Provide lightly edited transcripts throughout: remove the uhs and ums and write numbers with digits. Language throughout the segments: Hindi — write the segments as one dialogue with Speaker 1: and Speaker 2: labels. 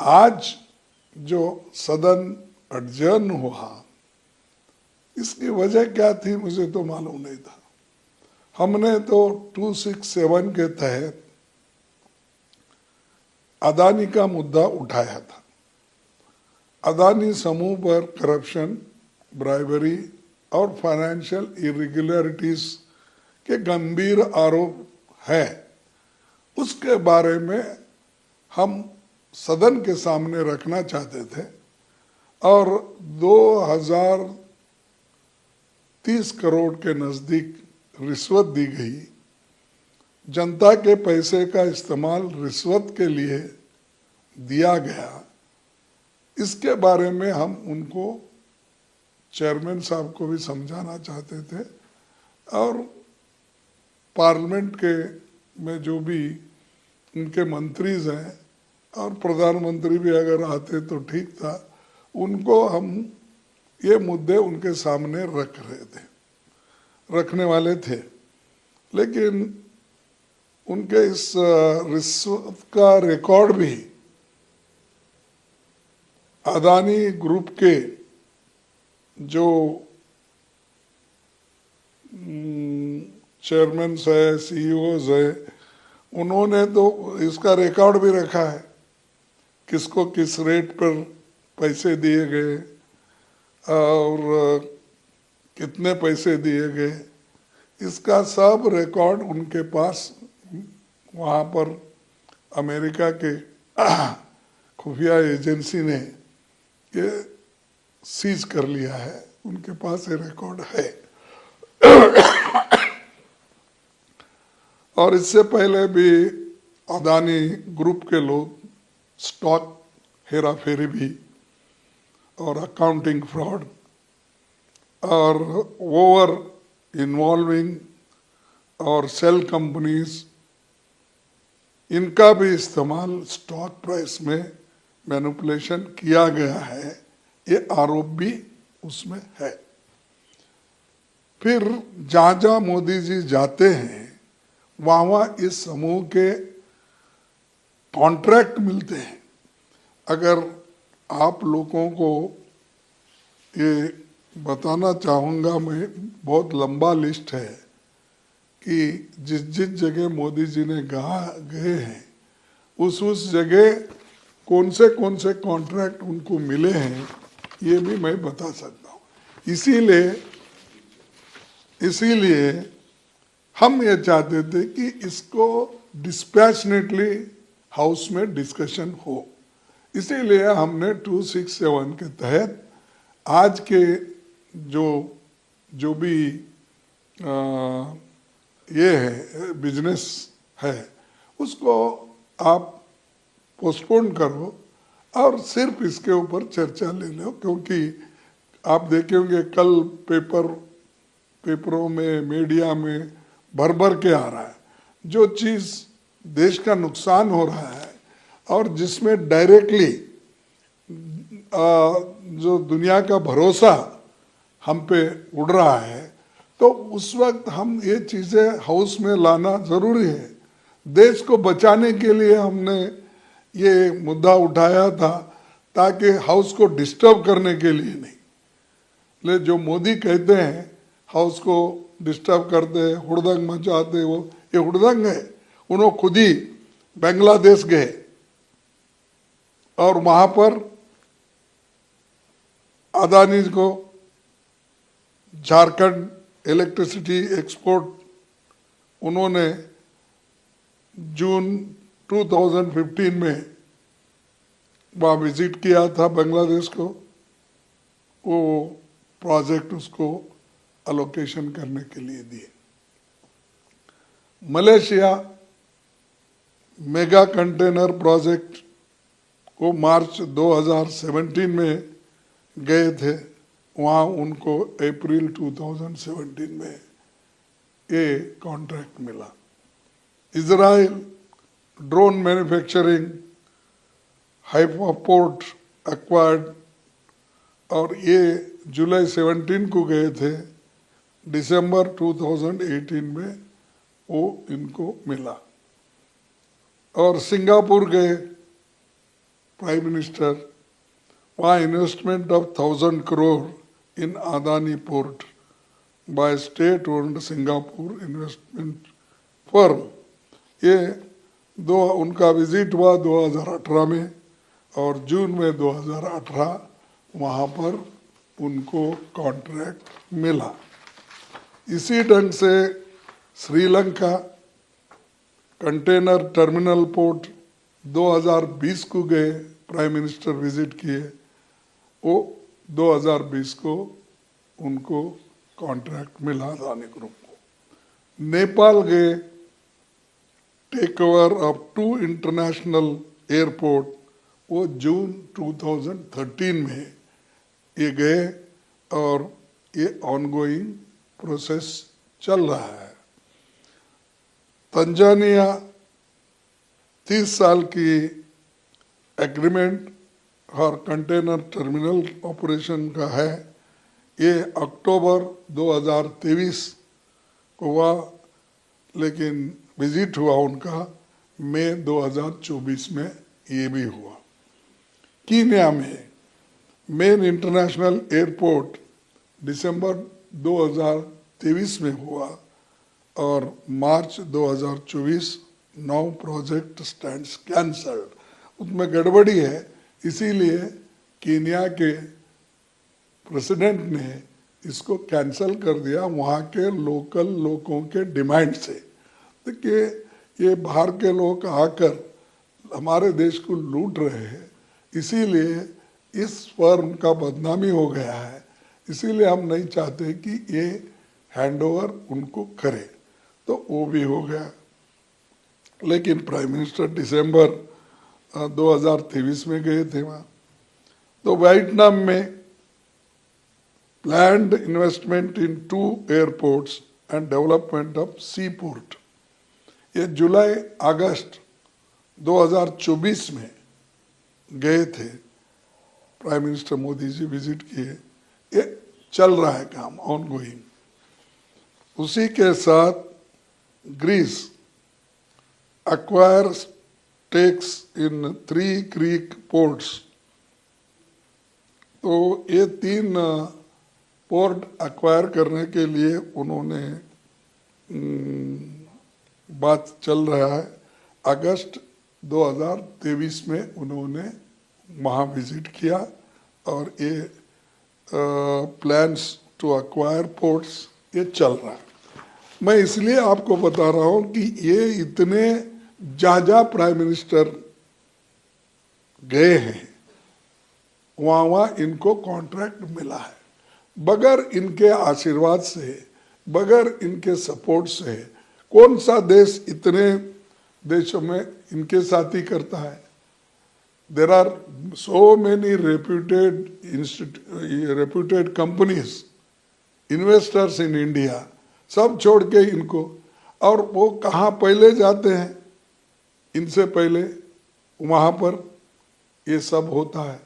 Speaker 1: आज जो सदन अडजर्न हुआ, इसकी वजह क्या थी मुझे तो मालूम नहीं था। हमने तो 267 के तहत अदानी का मुद्दा उठाया था। अदानी समूह पर करप्शन, ब्राइबरी और फाइनेंशियल इरेगुलरिटीज के गंभीर आरोप है। उसके बारे में हम सदन के सामने रखना चाहते थे और 2030 करोड़ के नजदीक रिश्वत दी गई। जनता के पैसे का इस्तेमाल रिश्वत के लिए दिया गया। इसके बारे में हम उनको, चेयरमैन साहब को भी समझाना चाहते थे और पार्लियामेंट के में जो भी उनके मंत्रीज हैं और प्रधानमंत्री भी अगर आते तो ठीक था, उनको हम ये मुद्दे उनके सामने रखने वाले थे। लेकिन उनके इस रिश्वत का रिकॉर्ड भी अदानी ग्रुप के जो चेयरमैन है, सीईओज है, उन्होंने तो इसका रिकॉर्ड भी रखा है, किसको किस रेट पर पैसे दिए गए और कितने पैसे दिए गए। इसका सब रिकॉर्ड उनके पास वहाँ पर अमेरिका के खुफिया एजेंसी ने ये सीज कर लिया है। उनके पास ये रिकॉर्ड है। और इससे पहले भी अदानी ग्रुप के लोग स्टॉक हेरा फेरी भी और अकाउंटिंग फ्रॉड और ओवर इन्वॉल्विंग और सेल कंपनीज, इनका भी इस्तेमाल स्टॉक प्राइस में मैनिपुलेशन किया गया है, ये आरोप भी उसमें है। फिर जहाँ जहाँ मोदी जी जाते हैं वहाँ वहाँ इस समूह के कॉन्ट्रैक्ट मिलते हैं। अगर आप लोगों को ये बताना चाहूँगा मैं, बहुत लंबा लिस्ट है कि जिस जिस जगह मोदी जी ने गए हैं उस जगह कौन से कॉन्ट्रैक्ट उनको मिले हैं, ये भी मैं बता सकता हूँ। इसीलिए हम ये चाहते थे कि इसको डिस्पैशनेटली हाउस में डिस्कशन हो। इसीलिए हमने 267 के तहत आज के जो भी ये है बिजनेस है, उसको आप पोस्टपोन करो और सिर्फ इसके ऊपर चर्चा ले लो। क्योंकि आप देखेंगे कल पेपरों में, मीडिया में भर के आ रहा है, जो चीज़ देश का नुकसान हो रहा है और जिसमें डायरेक्टली जो दुनिया का भरोसा हम पे उड़ रहा है, तो उस वक्त हम ये चीज़ें हाउस में लाना ज़रूरी है। देश को बचाने के लिए हमने ये मुद्दा उठाया था, ताकि हाउस को डिस्टर्ब करने के लिए नहीं। ले जो मोदी कहते हैं हाउस को डिस्टर्ब करते हैं, हुड़दंग मचाते, वो ये हुड़दंग है। उन्होंने खुद ही बांग्लादेश गए और वहाँ पर अदानी को झारखंड इलेक्ट्रिसिटी एक्सपोर्ट उन्होंने जून 2015 में वहाँ विजिट किया था बांग्लादेश को, वो प्रोजेक्ट उसको अलोकेशन करने के लिए दिए। मलेशिया मेगा कंटेनर प्रोजेक्ट को मार्च 2017 में गए थे, वहाँ उनको अप्रैल 2017 में ये कॉन्ट्रैक्ट मिला। इजराइल ड्रोन मैन्युफैक्चरिंग हाइपोपोर्ट एक्वायर्ड, और ये जुलाई 17 को गए थे, दिसंबर 2018 में वो इनको मिला। और सिंगापुर गए प्राइम मिनिस्टर, वहाँ investment of 1000 crore in Adani port by state owned Singapore investment firm. ये उनका विजिट हुआ 2018 में और जून में 2018 वहाँ पर उनको कॉन्ट्रैक्ट मिला। इसी ढंग से श्रीलंका कंटेनर टर्मिनल पोर्ट 2020 को गए, प्राइम मिनिस्टर विजिट किए, वो 2020 को उनको कॉन्ट्रैक्ट मिला अदानी ग्रुप को। नेपाल गए, take over of 2 international airport, वो जून 2013 में ये गए और ये ऑनगोइंग प्रोसेस चल रहा है। तंजानिया 30 साल की एग्रीमेंट और कंटेनर टर्मिनल ऑपरेशन का है। ये अक्टूबर 2023 को हुआ, लेकिन विजिट हुआ उनका मई 2024 में ये भी हुआ। कीनिया में मेन इंटरनेशनल एयरपोर्ट दिसंबर 2023 में हुआ और मार्च 2024 9 प्रोजेक्ट स्टैंड्स कैंसल्ड। उसमें गड़बड़ी है, इसीलिए कीनिया के प्रेसिडेंट ने इसको कैंसल कर दिया वहाँ के लोकल लोगों के डिमांड से। देखिए, ये बाहर के लोग आकर हमारे देश को लूट रहे हैं, इसीलिए इस फर्म का बदनामी हो गया है। इसीलिए हम नहीं चाहते कि ये हैंडओवर उनको करे, तो वो भी हो गया। लेकिन प्राइम मिनिस्टर दिसंबर 2023 में गए थे वहाँ। तो वियतनाम में planned investment in 2 airports and development of sea port, ये जुलाई अगस्त 2024 में गए थे, prime minister Modi ji visit किए। ये चल रहा है काम, ऑनगोइंग। उसी के साथ Greece acquire stakes in 3 Greek ports। तो ये 3 पोर्ट एक्वायर करने के लिए उन्होंने बात चल रहा है। अगस्त 2023 में उन्होंने वहाँ विजिट किया और ये प्लान्स टू एक्वायर पोर्ट्स ये चल रहा है। मैं इसलिए आपको बता रहा हूँ कि ये इतने जहाँ प्राइम मिनिस्टर गए हैं वहाँ इनको कॉन्ट्रैक्ट मिला है। बगैर इनके आशीर्वाद से, बगैर इनके सपोर्ट से कौन सा देश इतने देशों में इनके साथ ही करता है। There are so many reputed companies, investors in India, सब छोड़ के इनको, और वो कहाँ पहले जाते हैं, इनसे पहले वहाँ पर ये सब होता है।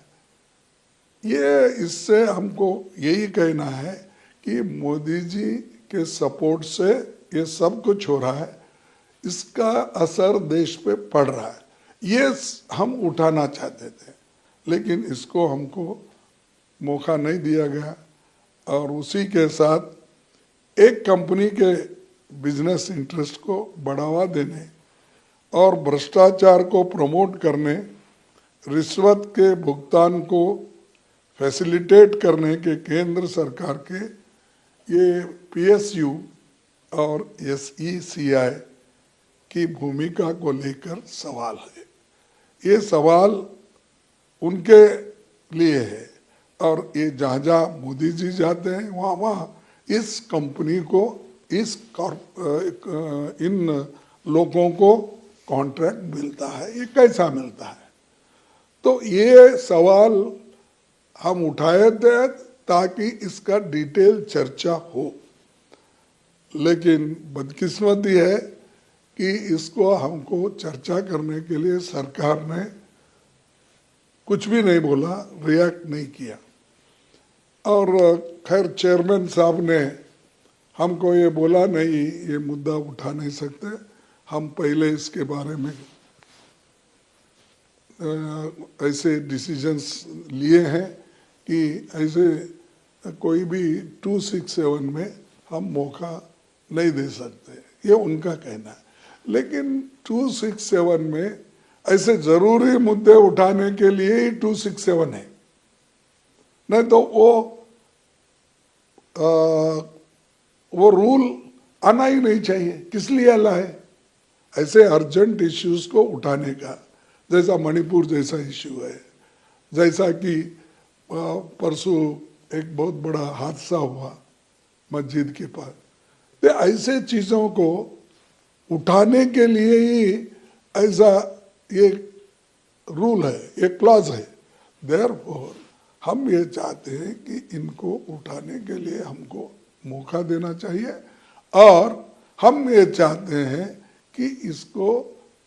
Speaker 1: ये इससे हमको यही कहना है कि मोदी जी के सपोर्ट से ये सब कुछ हो रहा है, इसका असर देश पे पड़ रहा है। ये हम उठाना चाहते थे, लेकिन इसको हमको मौका नहीं दिया गया। और उसी के साथ एक कंपनी के बिजनेस इंटरेस्ट को बढ़ावा देने और भ्रष्टाचार को प्रमोट करने, रिश्वत के भुगतान को फैसिलिटेट करने के केंद्र सरकार के ये PSU और SECI की भूमिका को लेकर सवाल है। ये सवाल उनके लिए है और ये जहाँ जहाँ मोदी जी जाते हैं वहाँ वहाँ इस कंपनी को, इन लोगों को कॉन्ट्रैक्ट मिलता है। ये कैसा मिलता है? तो ये सवाल हम उठाए थे ताकि इसका डिटेल चर्चा हो, लेकिन बदकिस्मती है कि इसको हमको चर्चा करने के लिए सरकार ने कुछ भी नहीं बोला, रिएक्ट नहीं किया। और खैर चेयरमैन साहब ने हमको ये बोला, नहीं ये मुद्दा उठा नहीं सकते, हम पहले इसके बारे में ऐसे डिसीजंस लिए हैं कि ऐसे कोई भी 267 में हम मौका नहीं दे सकते, ये उनका कहना है। लेकिन 267 में ऐसे जरूरी मुद्दे उठाने के लिए ही 267 है, नहीं तो वो रूल आना ही नहीं चाहिए। किस लिए लाए? ऐसे अर्जेंट इश्यूज को उठाने का, जैसा मणिपुर जैसा इश्यू है, जैसा कि परसों एक बहुत बड़ा हादसा हुआ मस्जिद के पास, तो ऐसे चीज़ों को उठाने के लिए ही ऐसा ये रूल है, ये क्लॉज है। देयरफॉर हम ये चाहते हैं कि इनको उठाने के लिए हमको मौका देना चाहिए, और हम ये चाहते हैं कि इसको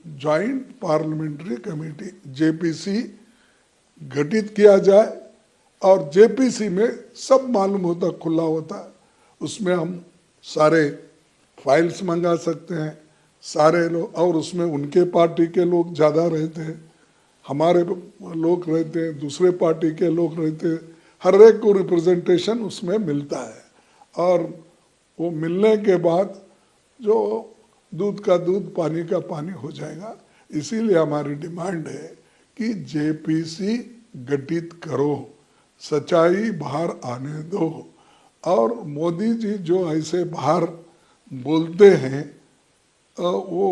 Speaker 1: जॉइंट पार्लियामेंट्री कमेटी जेपीसी गठित किया जाए, और जेपीसी में सब मालूम होता, खुला होता, उसमें हम सारे फाइल्स मंगा सकते हैं, सारे लोग, और उसमें उनके पार्टी के लोग ज़्यादा रहते हैं, हमारे लोग रहते हैं, दूसरे पार्टी के लोग रहते हैं, हर एक को रिप्रेजेंटेशन उसमें मिलता है। और वो मिलने के बाद जो दूध का दूध पानी का पानी हो जाएगा। इसीलिए हमारी डिमांड है कि जेपीसी गठित करो, सच्चाई बाहर आने दो, और मोदी जी जो ऐसे बाहर बोलते हैं वो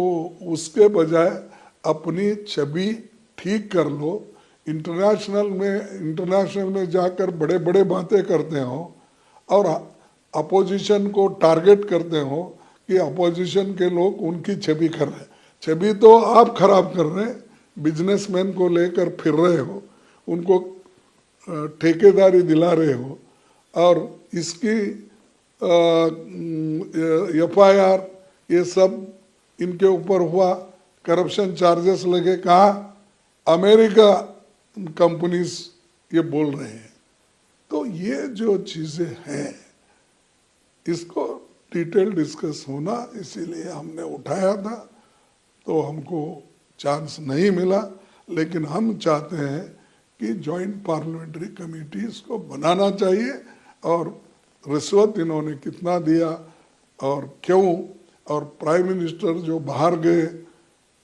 Speaker 1: उसके बजाय अपनी छवि ठीक कर लो। इंटरनेशनल में जाकर बड़े बड़े बातें करते हो और अपोजिशन को टारगेट करते हो कि अपोजिशन के लोग उनकी छवि कर रहे हैं। छवि तो आप खराब कर रहे हैं, बिजनेसमैन को लेकर फिर रहे हो, उनको ठेकेदारी दिला रहे हो, और इसकी FIR ये सब इनके ऊपर हुआ, करप्शन चार्जेस लगे, कहाँ? अमेरिका कंपनीज ये बोल रहे हैं। तो ये जो चीज़ें हैं इसको डिटेल डिस्कस होना, इसीलिए हमने उठाया था, तो हमको चांस नहीं मिला। लेकिन हम चाहते हैं कि जॉइंट पार्लियामेंट्री कमेटी इसको बनाना चाहिए, और रिश्वत इन्होंने कितना दिया और क्यों, और प्राइम मिनिस्टर जो बाहर गए,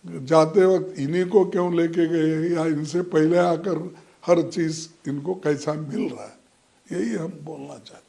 Speaker 1: जाते वक्त इन्हीं को क्यों लेके गए, या इनसे पहले आकर हर चीज़ इनको कैसा मिल रहा है, यही हम बोलना चाहते हैं।